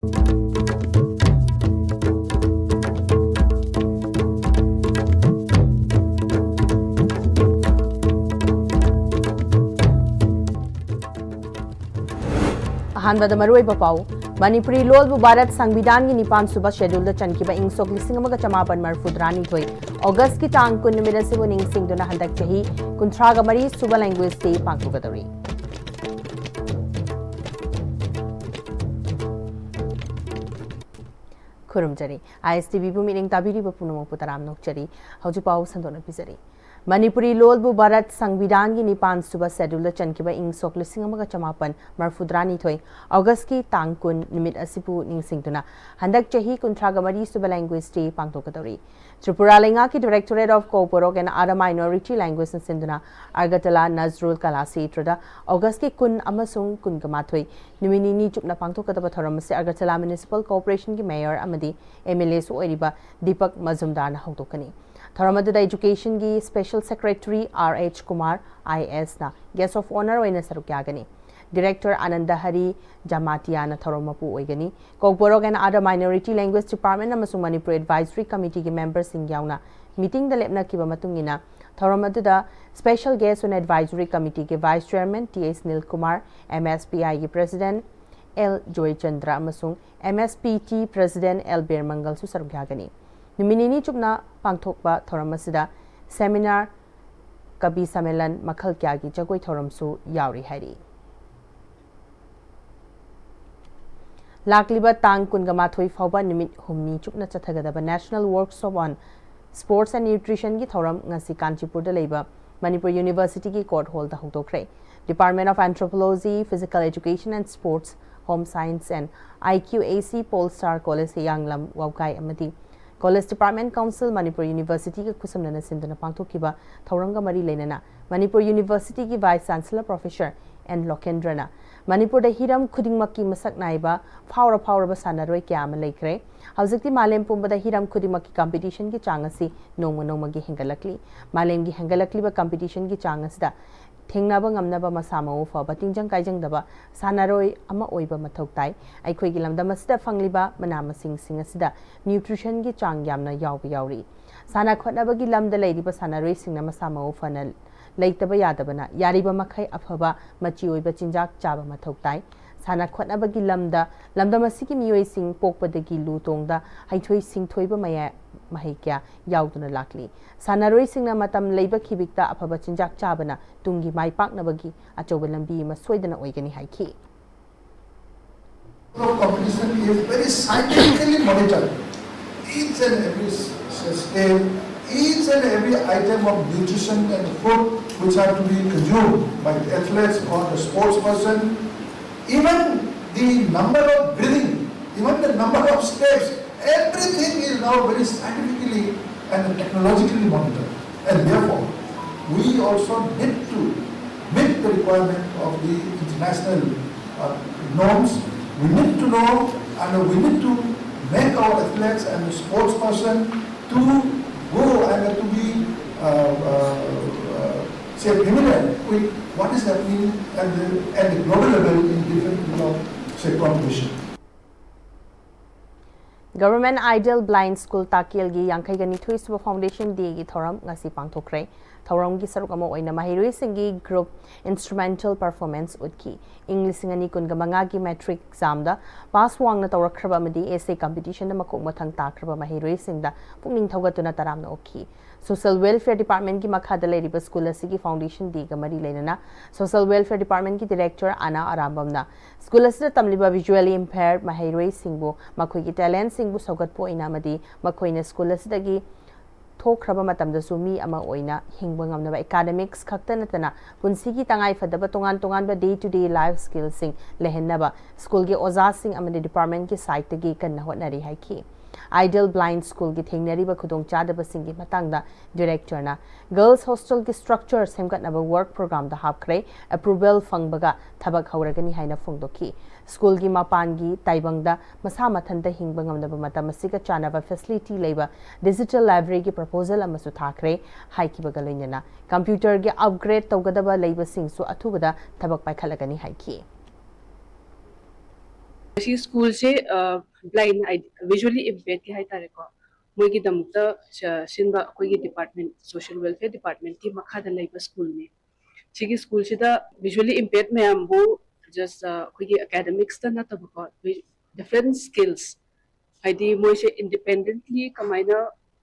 अहानबद मरुइब पाउ मणिपुरी लोल भारत संविधान की निपान सुब शेड्यूल चनकिबा इंसोक 1942 अगस्त की टांग 10 निमिट से निंगसिंगदुना हंदक चही 53 सुब लैंग्वेज डे पांगथोगदौरी खुरुमजरी ISTV बु मीटिंग ताबिरी पुनमो पुतराम नोकचरी हौजुपाउ संदोन पिजरी मणिपुरी लोल भारत संविधान की निपान सुब शेड्यूल चनकिबा इंसोक 1942 अगस्त की टांग 10 निमिट असिपु निंगसिंगदुना हंदक चही 53 सुब लैंग्वेज डे पांगथोगदौरी त्रिपुरा लेंगा की directorate of Kokborok and other minority language सिंधुना अगरतला नजरुल कला क्षेत्र अगस्त की 10 अमसुंग 19 नुमिनी चुपना पांगथोगदबा थोरम से अगरतला म्युनिसिपल कॉर्पोरेशन की मेयर अमदी MLA सोइरिबा दीपक मजुमदार हौदोकनी थोरम एजुकेशन की special secretary RH Kumar IS ना गेस्ट ऑफ ऑनर होइना सरुक यागनी डायरेक्टर आनंद हरी जमातिया ना थोरम मपु ओइगनी Kokborok and other minority language department अमसुंग मणिपुर एडवाइजरी कमिटी की मेंबर सिंह याउना मीटिंग द लेपना किबा मतुंगिना थोरम special guest on advisory committee के vice chairman TS Neel Kumar MSPI की president L जॉयचंद्र अमसुंग MSPT president L बेरमंगल सु सरुक यागनी नुमिनी चुपना पांगथोकबा थोरम असिदा सेमिनार कवि सम्मेलन मखल क्या की जगोई थोरमसु यावरी हैरी लाकलिबा तांग 19 फाउबा निमिट हुमनी चुपना चथगदबा national workshop on sports and nutrition की थोरम ngasi कांचीपुर दा लेबा मणिपुर यूनिवर्सिटी की कोर्ट हॉल दा होदोखरे department of anthropology physical education and sports home science and IQAC Polestar college यांगलम वाउकाई अमदी college department council Manipur university के खुसमना सिंधुना पांगथोकिबा थौरंगा मरी लेना मणिपुर यूनिवर्सिटी की vice chancellor professor N लोकेंद्रना Manipur Hiram खुदिंगमक की मसक नाइबा फाउरब सानरोय क्या लेख्रे हौजिक्ति मालेम पुंबदा हिरम खुदिंगमक की कंपटीशन की चांगसी नोंगी हेंगलकली मालेम की हेंगलकलीबा कंपटीशन की चांगसदा थेंगनाबा ngamnaba masamau faba tingjang kaijangdaba sanaroi ama oiba mathok tai aikoi gi lamdam asida fangliba manamasing sing asida nutrition gi chang yamna yauri sana khotnaba gi lamda leiriba sanaroi singna masamau fanal leitaba yadabana yariba makhai afaba machi oiba chinjak chaba mathok tai sana khotnaba gi lamdam asigi miyoi sing pokpadagi lu tongda haithoi sing thoiba maya mahikya yauduna lakli sanaroi singna matam leiba khibikta afaba chinjak chabana tungi mai paknabagi achoba lambi ma soidana oigani haiki competition is very scientifically monitored each and every step each and every item of nutrition and food which have to be consumed by the athletes or the sports person even the number of breathing even the number of steps everything is now very scientifically and technologically monitored, and therefore we also need to meet the requirement of the international norms. We need to know and we need to make our athletes and the sports person to go and to be say familiar with what is happening at the global level in different say competition. Government Ideal Blind School Takil gi Yankai Gani Thuiswa Foundation Day gi Thoram ngasi pangthokre Thoram gi saruk ama oina mahiroi singi group instrumental performance utki English ngani kun gamanga gi metric exam da pass wang na tawrakraba amadi essay competition da makok mathang takraba mahiroi singda pungning thogatuna taramna okhi Social Welfare Department की मखादा लेरिबा school असि foundation दी मरी लेना Social Welfare Department की director आना आरामबमना school असि तमलिबा visually impaired महैरोई सिंगबो मखोई की talent सिंगबो सौगतपो इनामदी मखोइना school असि थोख्रबा मतमदसु मी अमा ओइना हिंगबा ngamnaba academics खक्ता नतना पुंसिगी तंगाई फदबा तोंगान day to day life skills सिंग लेहनबा स्कूल के ओजा सिंग अमदि डिपार्टमेंट की साइट तगी कन्ना होटनरी हाइकी Ideal Blind School की थेंगनरीबा खुदोंग चादबा सिंगी मतंगदा डायरेक्टर ना गर्ल्स हॉस्टल की स्ट्रक्चर सेमगतनबा वर्क प्रोग्राम दा हापख्रे अप्रूवल फंगबगा थबक हौरगनी हाइना फोंगदोकी स्कूल की मापानगी ताइबंगदा मसा मथनदा हिंगबा ngamnaba matam asiga chanaba facility लेबा डिजिटल लाइब्रेरी की प्रपोजल अमसु थाखरे हाइकीबगा लेनना कंप्यूटर के अपग्रेड तौगदबा लेबा सिंगसु अथुबदा थबक पाइखलगनी हाइकी सी स्कूल से ब्लाइंड विजुअली इम्पेयर्ड की हाइतारे को मोगी दमुक्ता सिंबा अखोगी डिपार्टमेंट सोशल वेलफेयर डिपार्टमेंट की मखादा लेबा स्कूल ने सिगी स्कूल सिदा विजुअली इम्पेयर्ड मैम बो जस्ट अखोगी एकेडमिक्स ता नतबको डिफरेंट स्किल्स हाइदी मोइसे इंडिपेंडेंटली कमाइना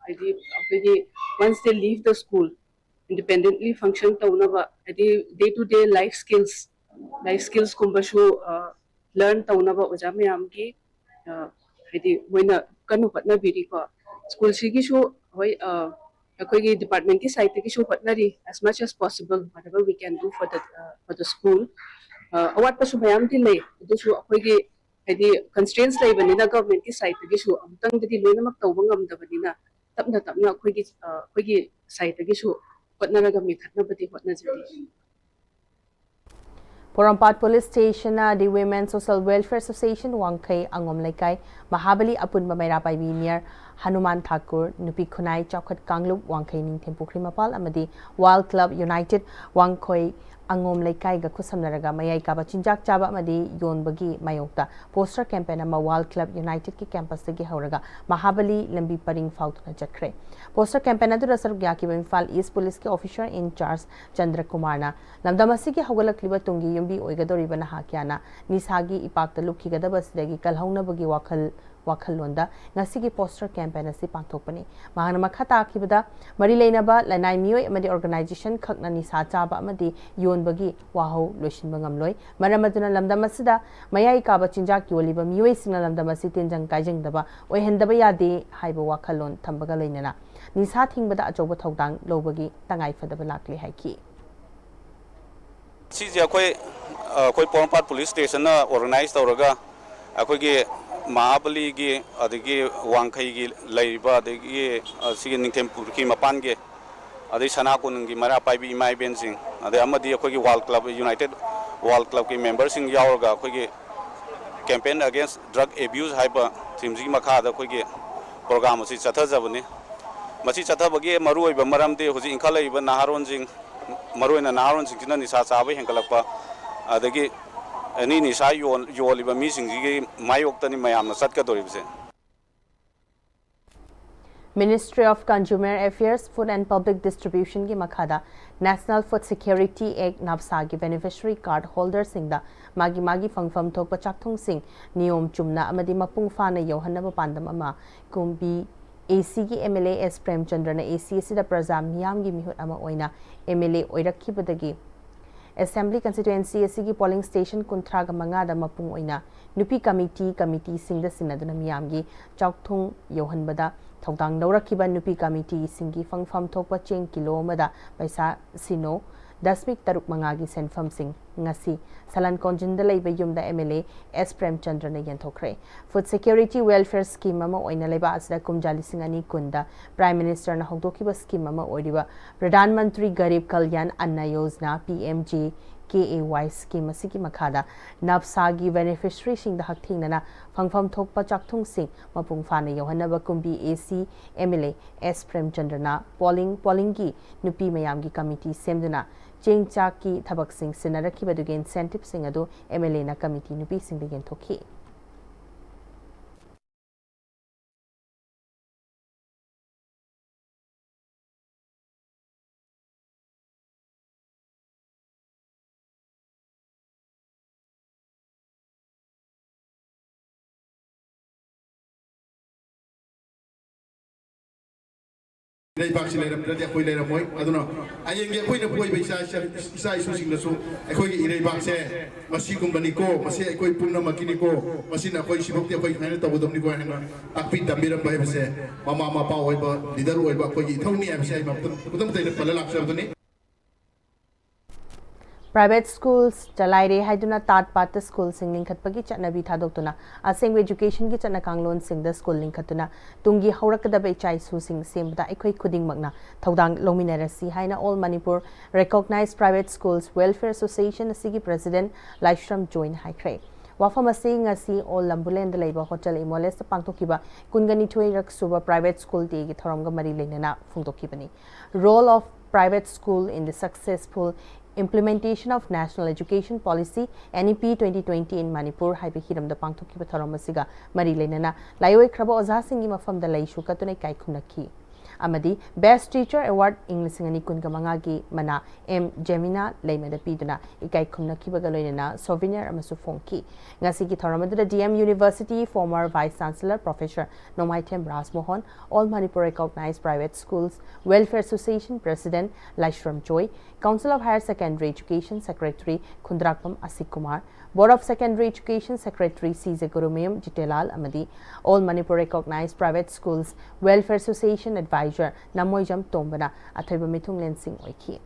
हाइदी अखोगी once they leave the school independently function taunaba adi day to day life skills kumbashu learn taunaba oja myam gi adi moina kanu patna biri ko school sigi shu hoi akoi gi department ki side ki shu patnari as much as possible whatever we can do for the school awat pasu myam di lei du shu akoi gi adi constraints lei bani na government ki side ki shu amtang di loina mak tawba ngam da bani na tapna akoi gi side ki shu Porampat Police Station the Women Social Welfare Association Wangkai Angom Laikai Mahabali Apun Bamaira Pai near Hanuman Thakur Nupi Khunai Chaukat Kanglup Wangkai Ning Tempukri Mapal Amadi Wild Club United Wangkoi Angom Laikai ga Kusamnaraga Mayai Kaba Chinjak Chaba Amadi Yon Bagi Mayokta Poster Campaign ama Wild Club United ki campus gi Hauraga Mahabali Lambi Paring Fautuna Chakre Poster campaign adu rasar gyaki Imphal East Police ke officer in charge Chandra Kumar na lamdamasi ki hawalak liba tungi yumbi oigadori bana hakyana nisagi ipakta lukhi gadaba sidagi kalhauna bagi wakhalonda ngasi ki poster campaign asi pangthokpani mahana makhata akibada mari leinaba lanai mioi amadi organization khakna nisa chaba amadi yon bagi wahau loishin bangam loi maramaduna lamdamasida mayai ka ba chinjak yoliba mioi singna lamdamasi tenjang kaijeng daba oihendaba yade haiba wakhalon thambaga leinana Nisa Thingbada Ajoba Togdang Lobagi Tangai for the Balakli Haiki. Sija koi Porampat Police Station organized Oraga Akogi Mahabali gi adigi Wangkai gi Laiba the Signing Tempurki Mapange Adi Sanakungi Mara Paibi Mai Benzing the Amadi Akogi Wild Club United Wild Club members in Yaurga Kogi campaign against drug abuse hyper Timzi Maka the Kogi program was Chatazabuni. Masi chatha bagi maru iba maram de huji inkala iba naharon jing maru ina naharon jing tina nisa sabai hengkalakpa adagi ani nisa yol iba mi sing gi mayok tani mayam na satka doribse. Ministry of Consumer Affairs, Food and Public Distribution ki makhada National Food Security Act NAFSA beneficiary card holder singda magi fangfam thok pachakthong sing niyom chumna amadi mapung fana yohanna pandam ama kumbi AC की MLA S Premchandra na AC sida Praja Miyam gi mihut ama oina MLA oirakhi badagi Assembly constituency AC की polling station kunthra ga manga da mapung oina nupi committee singda sinaduna miyam gi chawthung yohan bada thawdang daurakhi ba nupi committee singi fangfam thokpa cheng kilo mada paisa sino Dasmik Taruk Mangagi Senfam Singh Ngasi Salan Konjinda Laiba Yumda MLA S Premchandra na yanthokre Food Security Welfare Scheme ama oina leba asda kumjali singani kunda Prime Minister na hogdokiba scheme ama oiriba Pradhan Mantri Garib Kalyan Anna Yojana PMJ KAY scheme asiki makhada NAFSA beneficiary sing da hakthingna phangpham thokpa chakthung sing mapung phana yohanaba kumbi AC MLA S Premchandra na polling gi nupi mayam gi committee semduna chengchak ki thabak sing sinarakhi baduge incentive sing adu MLA na committee nupi sing de thokhi They actually represent a later point. I don't know. I think a point of way by size using the soup. A quick irate back say, Masikum Banico, Masi, a quick Puna Makinico, Masina, quite she booked a quick minute with the Nico and a pit and Miram by say, Mama Power, Little Way, but Tony, I'm saying, put them take the Palalax of the name. Private schools Jalaire Haiduna Tat Pata School Singing Katpagi Chanabi Tadotuna, a sing education gets an akanglon sing the school link Katuna, Tungi Horakada Bay Chai Susing Sim, the Equi Kuding Magna, Taudang Lomineracy, Haina All Manipur, recognized private schools Welfare Association, Sigi President, Lifestrom join High Cray. Wafama saying a sea all Lambulan the Labor Hotel Imoles the Pantokiba, Kungani Tuirak Suba private school day, Thoronga Marilena Fundokibani. Role of private school in the successful implementation of National Education Policy NEP 2020 in Manipur haibe hiram da pangthoki ba thoram asiga mari lenana laioi kraba oza singi mafam da laishu katune kai khunaki amadi Best Teacher Award English ngani kunga mangagi mana M Gemina leimada piduna ikai khunaki ba galoina souvenir amasu fonki ngasi ki thoramada DM University former Vice Chancellor Professor Nomaitem Rasmohan All Manipur Recognized Private Schools Welfare Association President Laishram Joy Council of Higher Secondary Education Secretary Khundrakpam Asikumar Board of Secondary Education Secretary C.Z. Gurumem Jitelal Amadi All Manipur Recognized Private Schools Welfare Association Advisor Namoijam Tombana Athoiba Mithung Lensing Oiki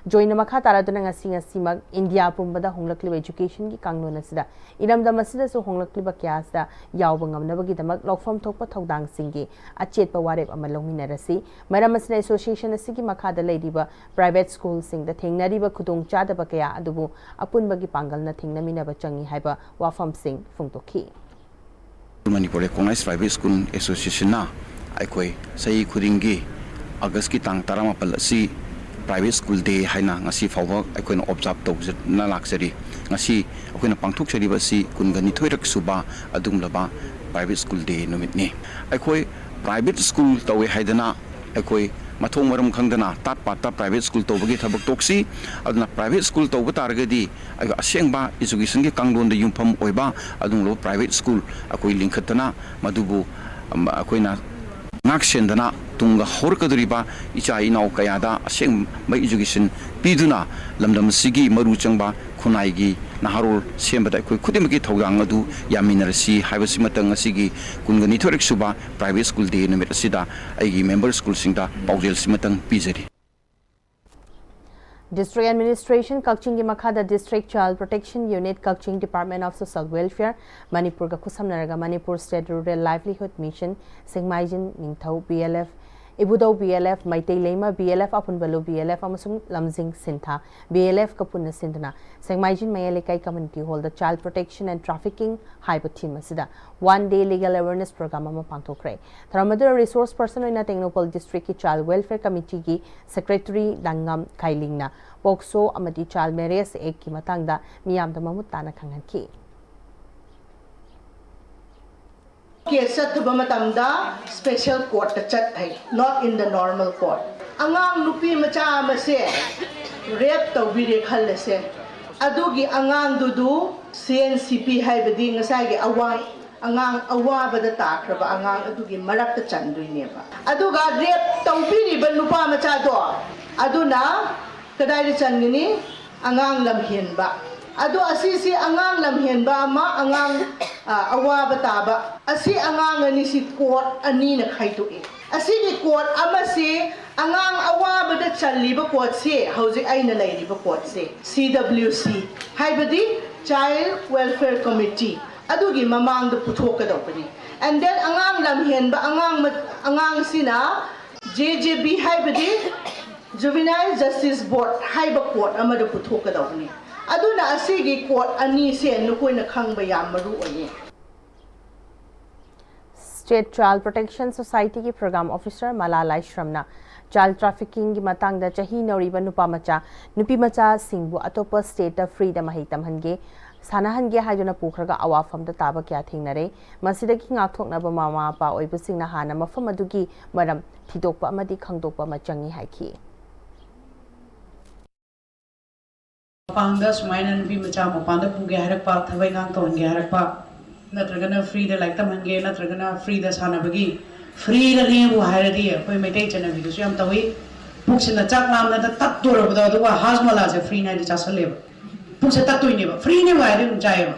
Join Namaka Taraduna Ngasi Simag India Pumbada Honglakli Education Ki Kangnona Sida Iram the Masida so Honglakli Bakiasa Yawbangam Nabagi the Mag Lokfam Topa Togdang Singi Achet Pawareb Amalongi Nerasi Maramasina Association Sigi Makada Ladyba Private School Sing the Thing Nariba Kudung Chada Bakaya Adubu Apun Bagi Pangal Nathing Namina Bachangi Hyper Wafam Sing Fungtoki Manipur Recognized Private School Association na Aikoi Sai Kudingi August ki tang taramapal si Private School Day haina ngasi fawak aikoina observe tawna laksari ngasi aikoina pangthok chariba si kungani thoirak suba adumlaba Private School Day numit ni aikoi private school tawe haidana aikoi mathong maram khangdana tat pata private school tawbagi thabak toksi aduna private school tawba targadi asengba education gi kanglon da yumpham oiba adunglo private school akoi linkhatana madubu akoina Nakshendana Tunga Horkadriba, Icha Inau Kayada, Aseng by education, Piduna, Lamdam Sigi, Maru Changba, Kunaigi, Naharul, Sembata, Kudimaki Togangadu, Yaminarasi, Havasimatanga Sigi, Kunganitorik Suba, Private School Day, Numetasida, Agi Member School Sinda, Paudel Simatang, Pizeri. District Administration Kakching Makada District Child Protection Unit Kakching Department of Social Welfare Manipur ka Kusamnaraga Manipur State Rural Livelihood Mission Singmaijin Ningthau BLF Ibudau BLF Maitai Lema BLF Apunbalu BLF Amasung Lamjing Sintha BLF Kapuna Sindana Singmaijin Mayalekai Community Hall the Child Protection and Trafficking Hypothema Sida 1 day legal awareness program ama pangthokre Tharamadu resource person in Technopol District ki Child Welfare Committee ki Secretary Dangam Kailingna Pokso amadi Child Marriage Act ki matangda miyam da mamut tana khanghanki Case at special court chat not in the normal court. Angang nupi macha mase rape to bire khalase. Adugi angang dudu CNCP haibadi ngasagi awang angang awa bada takraba angang adugi marak ta chandui neba. Aduga rape to bire ban nupa macha do. Aduna kadai changini angang lamhin ba. Ado asisi angang lamhenba ma angang awa bataba asi angang ani si court ani na khaitoi asi ni court amasi angang awa bada chaliba court se hauji aina lairiba court se CWC haibadi Child Welfare Committee adugi mamang da puthokadawni and then angang lamhenba angang sina JJB haibadi Juvenile Justice Board haiba court amada puthokadawni Aduna asigi court ani se nukoi na khangba yam maru oye State Child Protection Society ki Program Officer Malala Shramna Child Trafficking ki matang da chahi nauriba nupi macha singbu atopa state da freedom mahitam hange sanahange hajuna pukhraga awafam da taba kya thingnare masida ki ngakthokna ba mama pa oibusing na hana mafam adugi maram thidokpa amadi khangdokpa machangi haiki Panda sumaina nupi macha mapanda puge harakpa thabai ngang ton ge harakpa natragana free da like tamange natragana free da sanabagi free da ne bu hairadi koi metai chana bi su yam tawi puksina chak lam na tat dor ba da wa hasmala je free na di chasale puksa tat toi ne ba free ne wa de jai ba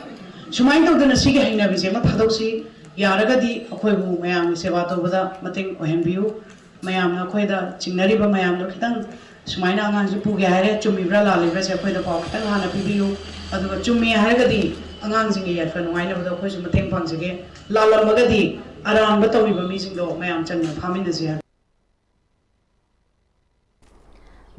sumain to dana sige haina bi je ma thadau si yaraga di akoi bu mayam seva to bada mating ohem biu mayam na khoi da chingnari ba mayam no khitang Sumaina angang si puge haire chumi bra la libre se khoi da paw khitang hana pibiu aduga chumi hairagadi angang singi yat fa nuai na bada khoi su mateng phang sige la la magadi aram ba tawi ba mi sing do mayam chang na phamin na sia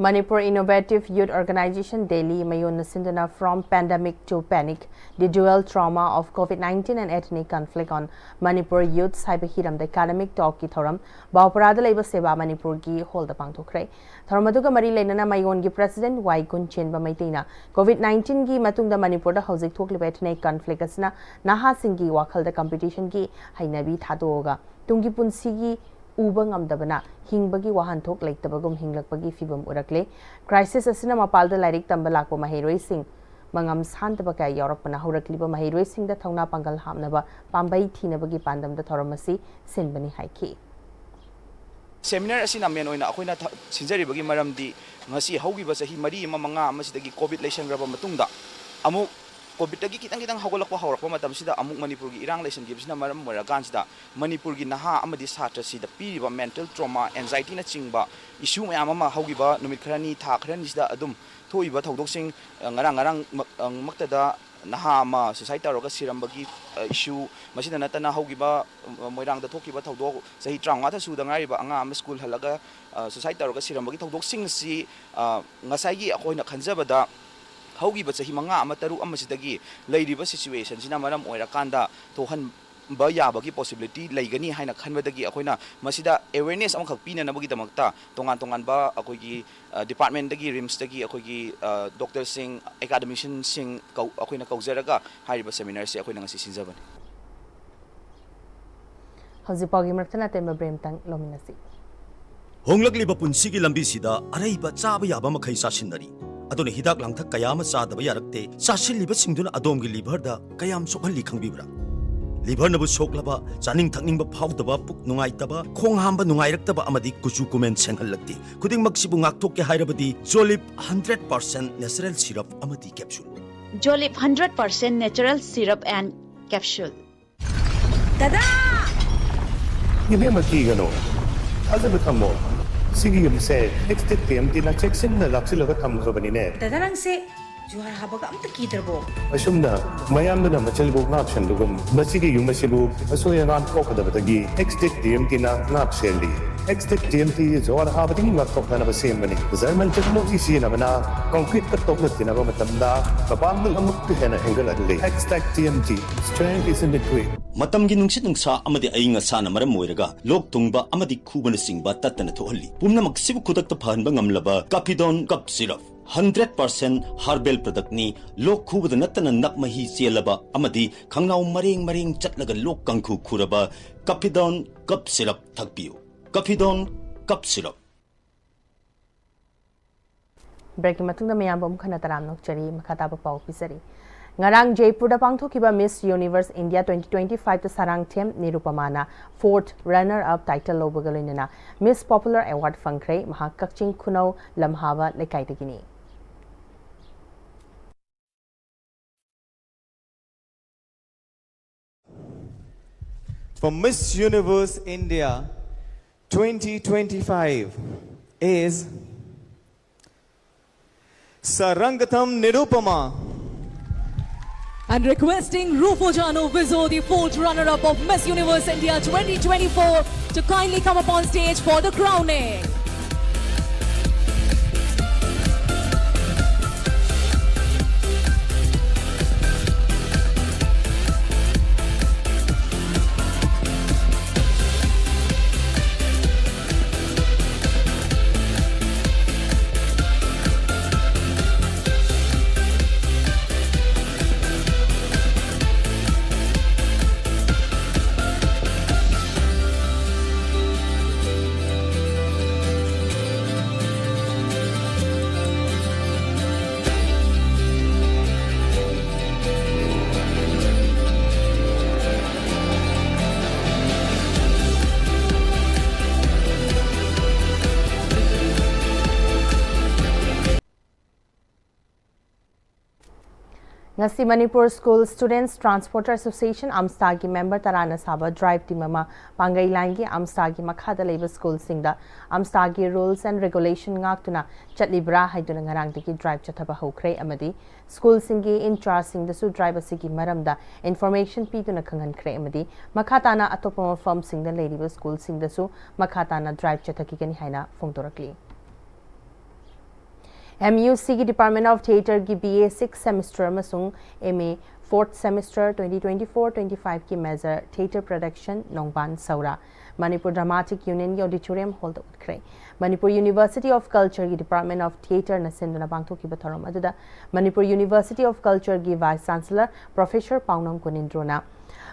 Manipur Innovative Youth Organization Delhi Mayon Sindana from pandemic to panic, the dual trauma of COVID-19 and ethnic conflict on Manipur youth cyber hiram the academic talk ki thoram Bauparada Labor Seva Manipur ki hold the pangthokre. Thoramaduga Mari Lenana Mayon gi President Wai Kunchin Bamaitina COVID-19 gi matung da Manipur da hauzik thokli ethnic conflict asna naha singi wakal da competition ki hainabi thadoga tungi punsi gi ubang amdabana hingbagi wahanthok leitabagum hinglakpagi fibam urakle crisis asina mapalda lairik tamba lakpa mahiroi sing mangam santaba kay yarakpana horakliba mahiroi sing da thongna pangal hamnaba pambai thinabagi pandamda thoramasi sinbani haiki seminar asina men oina akoina sinjaribagi maramdi ngasi haugiba sahi mari manga amasidagi covid leisangraba matungda amu COVID tagi kitang hawalakpa hawrakpa matamsida amuk Manipur gi irang lesson gibsina maram moragansta Manipur gi naha amadi satra sida piriba mental trauma anxiety na chingba issue mayam ama hawgiba numit kharani tha kharani sida adum thoiba thodok ngarang maktada naha ama society roga sirambagi issue masida natana hawgiba moirang da thokiba thodok sahi trauma tha suda ngariba anga am school halaga society roga sirambagi thodok si ngasai gi akoina khanjabada haugi ba sahi manga amataru amasidagi leiriba situation sina maram oirakanda tohan ba yabagi possibility leigani haina khanbadagi akoina masida awareness amkhak pina nabagi damakta tongan ba akoigi department dagi rims dagi akoigi doctor sing academician sing akoina kaujaraga hariba seminar se akoina ngasi sinjabani hauzipogi martana temba bremtang lominasi honglakliba punsigi lambi sida araiba chaba yaba makhai sasinari adone hidak langthak kayama sadaba yarakte sasilliba singduna adomgi liver da kayam sokhalli khangbibra liver nabu soklaba chaning thakningba phawdaba puk nungaitaba khong hamba nungairaktaba amadi kuchu kumen senghallakti khuding maksibu ngakthok ke hairabadi jolip 100% natural syrup amadi capsule jolip 100% natural syrup and capsule tada yeme makigano azaba thammo Sigi yumse next Pm-Istv na check-in na laksilaga thamkhabanine dadarangse juhar habaga amta kidrabo asumna mayamna machalbu ngapshan dugum masigi yumasibu asoya nan kokadabagi next Pm-Istv na ngapseli next Pm-Istv juhar habadi ngakokna na basembani German technology sina bana concrete ka tokna tinaba matamda babangul amuk hena hengal adle next Pm-Istv strength is in the quick matamgi nungsit nungsa amadi ainga sana maram moiraga lok tungba amadi khubana singba tatana thohalli pumna maksibu khudakta phanba ngamlaba Capidon cup syrup 100% herbal product ni lok khubada natana nakmahi chelaba amadi khangnaw maring chatlaga lok kangkhu khuraba Capidon cup syrup thakpiu Capidon cup syrup break matungda mayambam khana taram nokchari makhataba pau pisari Ngarang Jaipur da pangthokiba Miss Universe India 2025 ta sarang them Nirupamana 4th runner up title lobagalinana Miss Popular Award fangkhre maha kakching khunau lamhaba lekaitagini For Miss Universe India 2025 is Sarangatham Nirupama. And requesting Rufo Jano Vizo, the 4th runner-up of Miss Universe India 2024, to kindly come up on stage for the crowning. Ngasi Manipur School Students Transporter Association Amsta gi member tarana saba drive team ama pangai line gi Amsta gi makhada leba school singda Amsta gi rules and regulation ngaktuna chatlibra haiduna ngarang digi drive chathaba hokre amadi school singi in charge singda su driver sigi maramda information pituna khangan khre amadi makhatana atopa firm singda ladiba school singda su makhatana drive chathaki gani haina phongdorakli MUC की Department of Theatre की BA 6 semester अमसुंग MA 4th semester 2024-25 की Major Theatre Production नोंगबान सौरा Manipur Dramatic Union की Auditorium Hall दा उतखरे Manipur University of Culture की Department of Theatre न सिंधुना पांगथोकी बथौरम अदुदा Manipur University of Culture की Vice Chancellor Professor Paunam Kunindrona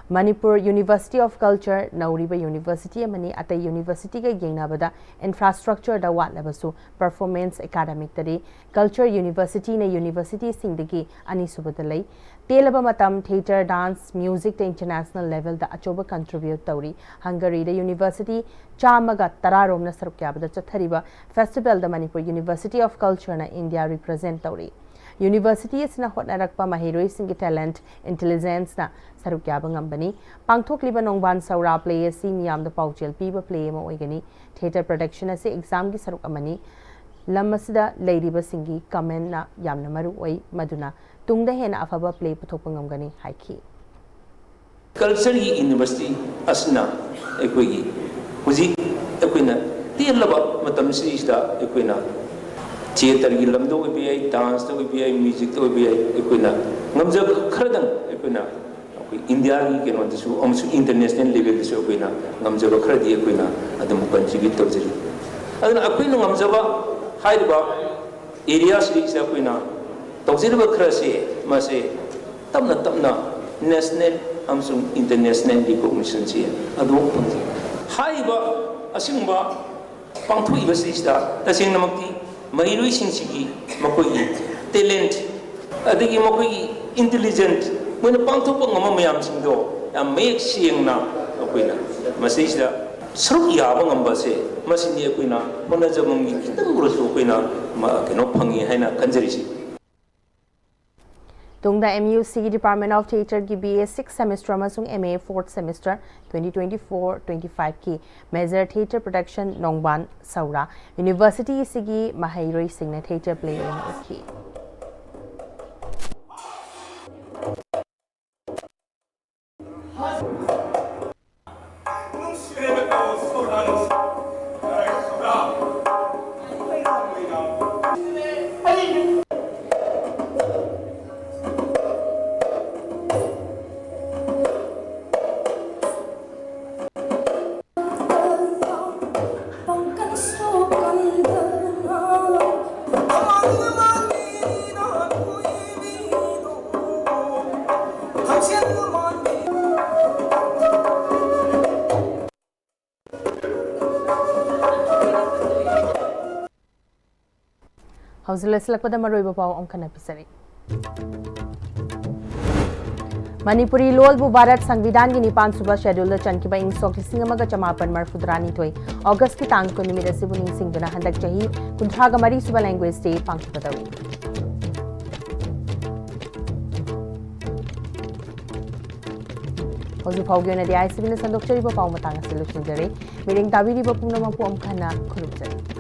Manipur University of Culture Nauriba University amani atai university ga yengnabada infrastructure da watlabasu performance academic tadi culture university na university singdagi ani subadalai telaba matam theater dance music ta international level da achoba contribute tawri Hungary da university chamaga tararom na sarukyabada chathariba festival da Manipur University of Culture na India represent tawri University is na hotnarakpa mahiroi singi talent intelligence na sarukyaba ngambani pangthokliba nongban saura play si miyam da pauchel piba play ma oigani theater production ase exam gi saruk amani lamasida leiriba singi comment na yamna maru oi maduna tungda hena afaba play puthokpa ngamgani haiki culture gi university asna ekoigi huji ekoina tielaba matam si ista ekoina theater gi lamdo bi dance to bi music to bi ekoina ngamja khradang ekoina India ki keno disu amsu international level disu ekoina ngamja khradi ekoina adum contribute tawjiri aduna akoina ngamja ba haiba area series ekoina tawjiri ba khrase mase tamna national amsu international recognition se adu haiba asingba pangthui ba series da tasing namakti mahiroi singsigi makoi talent adigi makoi intelligent when pangthokpa ngama mayam singdo yam mek siengna akoina masisda sruk yaba ngamba se masini akoina hona jamangi kitang rosu akoina ma keno phangi haina kanjarisi Tungda MUC Department of Theatre की BA 6 semester अमसुंग MA 4th semester 2024-25 की Major Theatre Production नोंगबान सौरा University सिगी महाइरोई सिंगने theatre play की Manipuri Lol bu Bharat Sangvidhan ki Nipan Suba schedule da chan ki ba ing sok lising amaga chamapan marfudrani thoi August ki tang ko nimida sibuning sing duna handak chahi kunthra ga mari suba language day pangki badawi Hozu phaugi na di ICB na sandok chari ba pau matanga solution jare meeting tabiri ba pumna ma pu amkhana khuluk jare